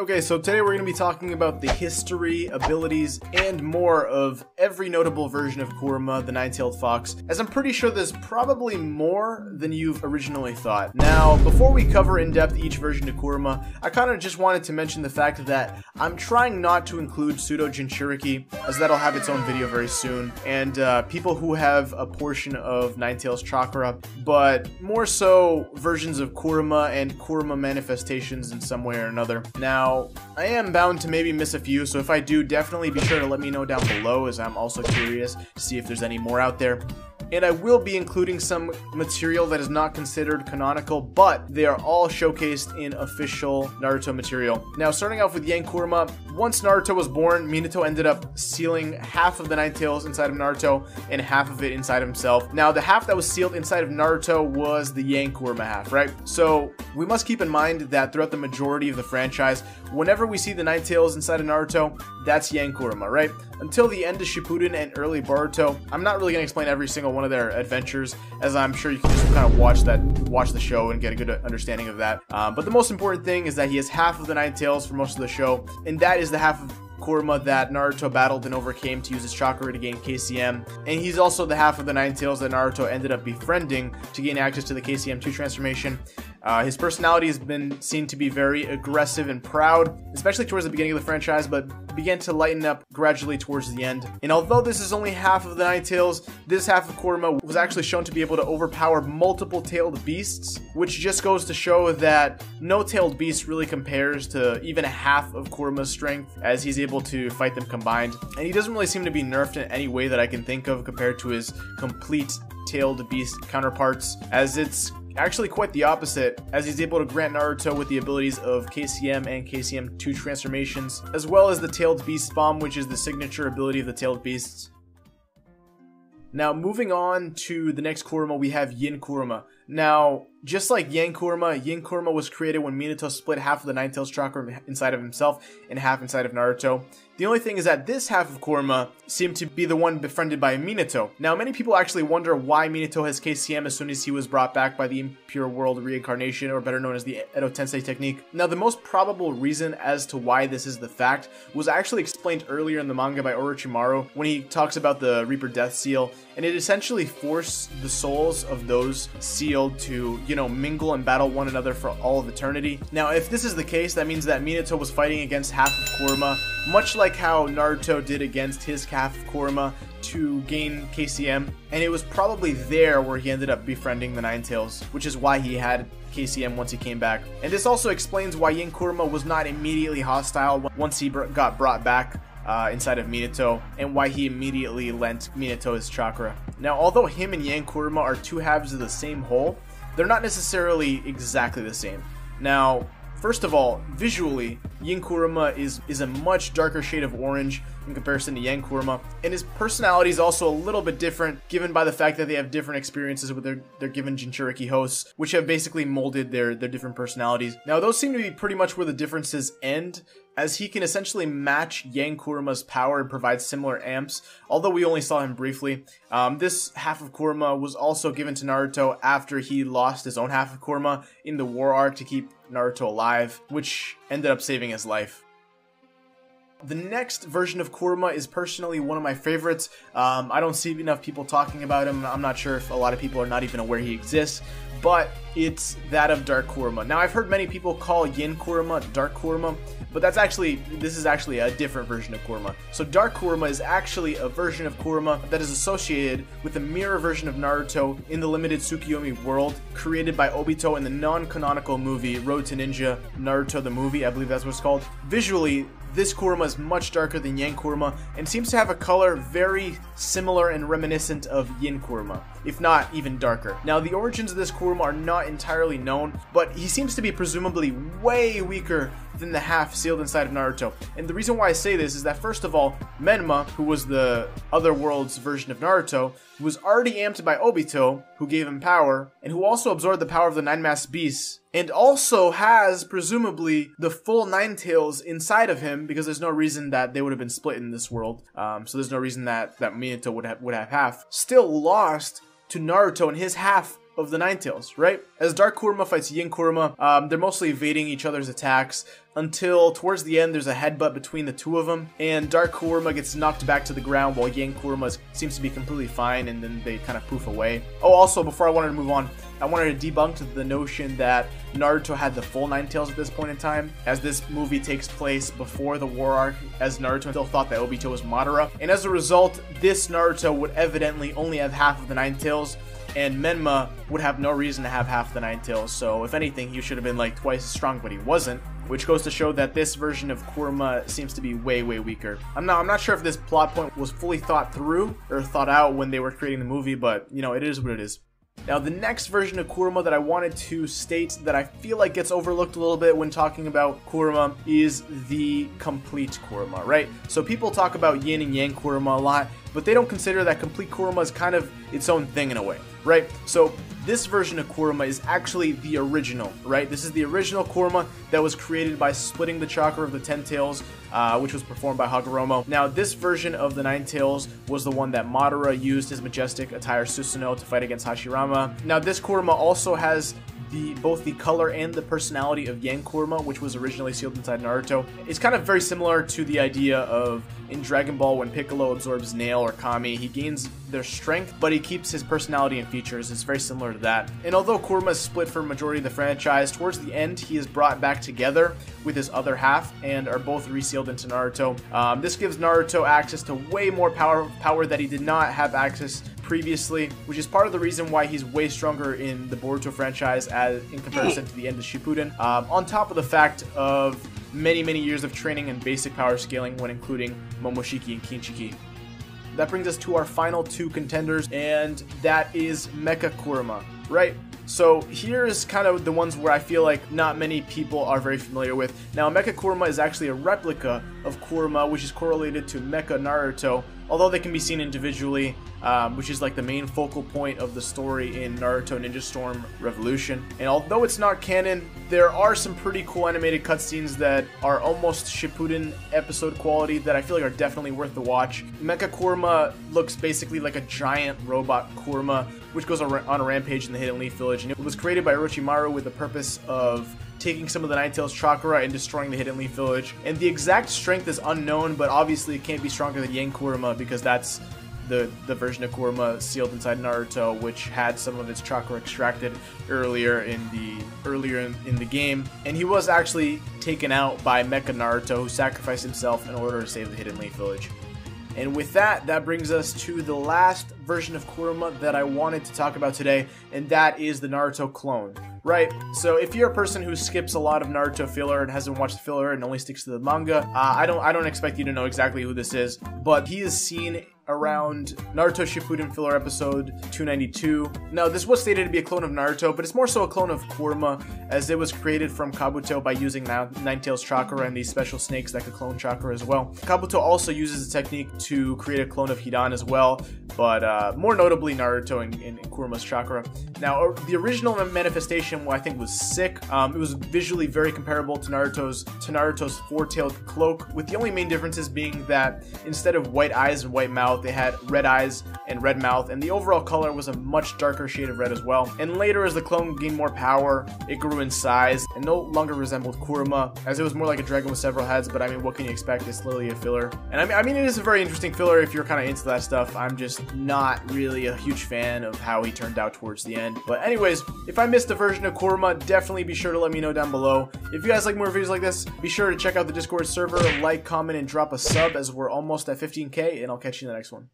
Okay, so today we're going to be talking about the history, abilities, and more of every notable version of Kurama, the Nine-Tailed Fox, as I'm pretty sure there's probably more than you've originally thought. Now, before we cover in depth each version of Kurama, I kind of just wanted to mention the fact that I'm trying not to include Pseudo Jinchuriki, as that'll have its own video very soon, and people who have a portion of Nine-Tails chakra, but more so versions of Kurama and Kurama manifestations in some way or another. Now, I am bound to maybe miss a few, so if I do, definitely be sure to let me know down below, as I'm also curious to see if there's any more out there. And I will be including some material that is not considered canonical, but they are all showcased in official Naruto material. Now, starting off with Yin Kurama, once Naruto was born, Minato ended up sealing half of the Nine Tails inside of Naruto and half of it inside himself. Now, the half that was sealed inside of Naruto was the Yin Kurama half, right? So, we must keep in mind that throughout the majority of the franchise, whenever we see the Nine Tails inside of Naruto, that's Yin Kurama, right? Until the end of Shippuden and early Boruto, I'm not really going to explain every single one of their adventures, as I'm sure you can just kind of watch the show and get a good understanding of that. But the most important thing is that he has half of the Nine Tails for most of the show, and that is the half of Kurama that Naruto battled and overcame to use his chakra to gain KCM, and he's also the half of the Nine Tails that Naruto ended up befriending to gain access to the KCM2 transformation. His personality has been seen to be very aggressive and proud, especially towards the beginning of the franchise, but began to lighten up gradually towards the end. And although this is only half of the Nine Tails, this half of Kurama was actually shown to be able to overpower multiple tailed beasts, which just goes to show that no tailed beast really compares to even half of Kurama's strength, as he's able to fight them combined. And he doesn't really seem to be nerfed in any way that I can think of compared to his complete tailed beast counterparts, as it's actually quite the opposite, as he's able to grant Naruto with the abilities of KCM and KCM2 transformations, as well as the Tailed Beast Bomb, which is the signature ability of the Tailed Beasts. Now, moving on to the next Kurama, we have Yin Kurama. Now, just like Yin Kurama was created when Minato split half of the Nine Tails chakra inside of himself and half inside of Naruto. The only thing is that this half of Kurama seemed to be the one befriended by Minato. Now, many people actually wonder why Minato has KCM as soon as he was brought back by the Impure World reincarnation, or better known as the Edo Tensei technique. Now, the most probable reason as to why this is the fact was actually explained earlier in the manga by Orochimaru when he talks about the Reaper Death Seal, and it essentially forced the souls of those sealed to, mingle and battle one another for all of eternity. Now, if this is the case, that means that Minato was fighting against half of Kurama, much like how Naruto did against his half of Kurama to gain KCM, and it was probably there where he ended up befriending the Nine Tails, which is why he had KCM once he came back. And this also explains why Yin Kurama was not immediately hostile once he got brought back inside of Minato, and why he immediately lent Minato his chakra. Now, although him and Yin Kurama are two halves of the same whole, they're not necessarily exactly the same. Now, first of all, visually, Yin Kurama is a much darker shade of orange in comparison to Yin Kurama, and his personality is also a little bit different, given by the fact that they have different experiences with their given Jinchuriki hosts, which have basically molded their different personalities. Now, those seem to be pretty much where the differences end, as he can essentially match Yin Kurama's power and provide similar amps, although we only saw him briefly. This half of Kurama was also given to Naruto after he lost his own half of Kurama in the war arc to keep Naruto alive, which ended up saving his life. The next version of Kurama is personally one of my favorites. I don't see enough people talking about him. I'm not sure if a lot of people are not even aware he exists, but it's that of Dark Kurama. Now, I've heard many people call Yin Kurama Dark Kurama, but this is actually a different version of Kurama. So Dark Kurama is actually a version of Kurama that is associated with a mirror version of Naruto in the limited Tsukiyomi world, created by Obito in the non-canonical movie Road to Ninja Naruto the movie, I believe that's what it's called. Visually, this Kurama is much darker than Yin Kurama, and seems to have a color very similar and reminiscent of Yin Kurama, if not even darker. Now, the origins of this Kurama are not entirely known, but he seems to be presumably way weaker than the half sealed inside of Naruto. And the reason why I say this is that, first of all, Menma, who was the other world's version of Naruto, was already amped by Obito, who gave him power, and who also absorbed the power of the Nine Masked Beasts, and also has, presumably, the full Nine Tails inside of him, because there's no reason that they would have been split in this world. So there's no reason that Minato would have half. Still lost to Naruto, and his half of the Ninetales, right? As Dark Kurama fights Yin Kurama, they're mostly evading each other's attacks until towards the end there's a headbutt between the two of them, and Dark Kurama gets knocked back to the ground while Yin Kurama seems to be completely fine, and then they kind of poof away. Oh, also, before I wanted to move on, I wanted to debunk the notion that Naruto had the full Ninetales at this point in time, as this movie takes place before the war arc, as Naruto still thought that Obito was Madara, and as a result, this Naruto would evidently only have half of the Ninetales, and Menma would have no reason to have half the Ninetales, so if anything, he should have been like twice as strong, but he wasn't, which goes to show that this version of Kurama seems to be way weaker. I'm not sure if this plot point was fully thought through or thought out when they were creating the movie, but you know, it is what it is. Now, the next version of Kurama that I wanted to state that I feel like gets overlooked a little bit when talking about Kurama is the complete Kurama, right? So people talk about Yin and Yang Kurama a lot, but they don't consider that complete Kurama is kind of its own thing in a way, right? So this version of Kurama is actually the original, right? This is the original Kurama that was created by splitting the chakra of the Ten Tails, which was performed by Hagoromo. Now, this version of the Nine Tails was the one that Madara used his majestic attire Susanoo to fight against Hashirama. Now, this Kurama also has both the color and the personality of Yang Kurama, which was originally sealed inside Naruto. It's kind of very similar to the idea of in Dragon Ball when Piccolo absorbs Nail or Kami, he gains their strength, but he keeps his personality and features. It's very similar to that. And although Kurama is split for a majority of the franchise, towards the end he is brought back together with his other half and are both resealed into Naruto. This gives Naruto access to way more power that he did not have access previously, which is part of the reason why he's way stronger in the Boruto franchise in comparison to the end of Shippuden, on top of the fact of many years of training and basic power scaling when including Momoshiki and Kinshiki. That brings us to our final two contenders, and that is Mecha Kurama, right? So here's kind of the ones where I feel like not many people are very familiar with. Now, Mecha Kurama is actually a replica of Kurama, which is correlated to Mecha Naruto, although they can be seen individually, which is like the main focal point of the story in Naruto Ninja Storm Revolution. And although it's not canon, there are some pretty cool animated cutscenes that are almost Shippuden episode quality that I feel like are definitely worth the watch. Mecha Kurama looks basically like a giant robot Kurama, which goes on a rampage in the Hidden Leaf Village, and it was created by Orochimaru with the purpose of taking some of the Ninetales chakra and destroying the Hidden Leaf Village. And the exact strength is unknown, but obviously it can't be stronger than Yang Kurama because that's the version of Kurama sealed inside Naruto, which had some of its chakra extracted earlier in the game. And he was actually taken out by Mecha Naruto, who sacrificed himself in order to save the Hidden Leaf Village. And with that, that brings us to the last version of Kurama that I wanted to talk about today, and that is the Naruto clone. Right, so if you're a person who skips a lot of Naruto filler and hasn't watched the filler and only sticks to the manga, I don't expect you to know exactly who this is, but he is seen around Naruto Shippuden filler episode 292. Now, this was stated to be a clone of Naruto, but it's more so a clone of Kurama, as it was created from Kabuto by using Ninetales chakra and these special snakes that could clone chakra as well. Kabuto also uses the technique to create a clone of Hidan as well, but more notably Naruto and Kurama's chakra. Now, the original manifestation, I think, was sick. It was visually very comparable to Naruto's four-tailed cloak, with the only main differences being that instead of white eyes and white mouth, they had red eyes and red mouth, and the overall color was a much darker shade of red as well. And later, as the clone gained more power, it grew in size and no longer resembled Kurama, as it was more like a dragon with several heads. But I mean, what can you expect? It's literally a filler. And I mean, it is a very interesting filler if you're kind of into that stuff. I'm just not really a huge fan of how he turned out towards the end. But anyways, if I missed a version of Kurama, definitely be sure to let me know down below. If you guys like more videos like this, be sure to check out the Discord server, like, comment, and drop a sub, as we're almost at 15K, and I'll catch you in the next one.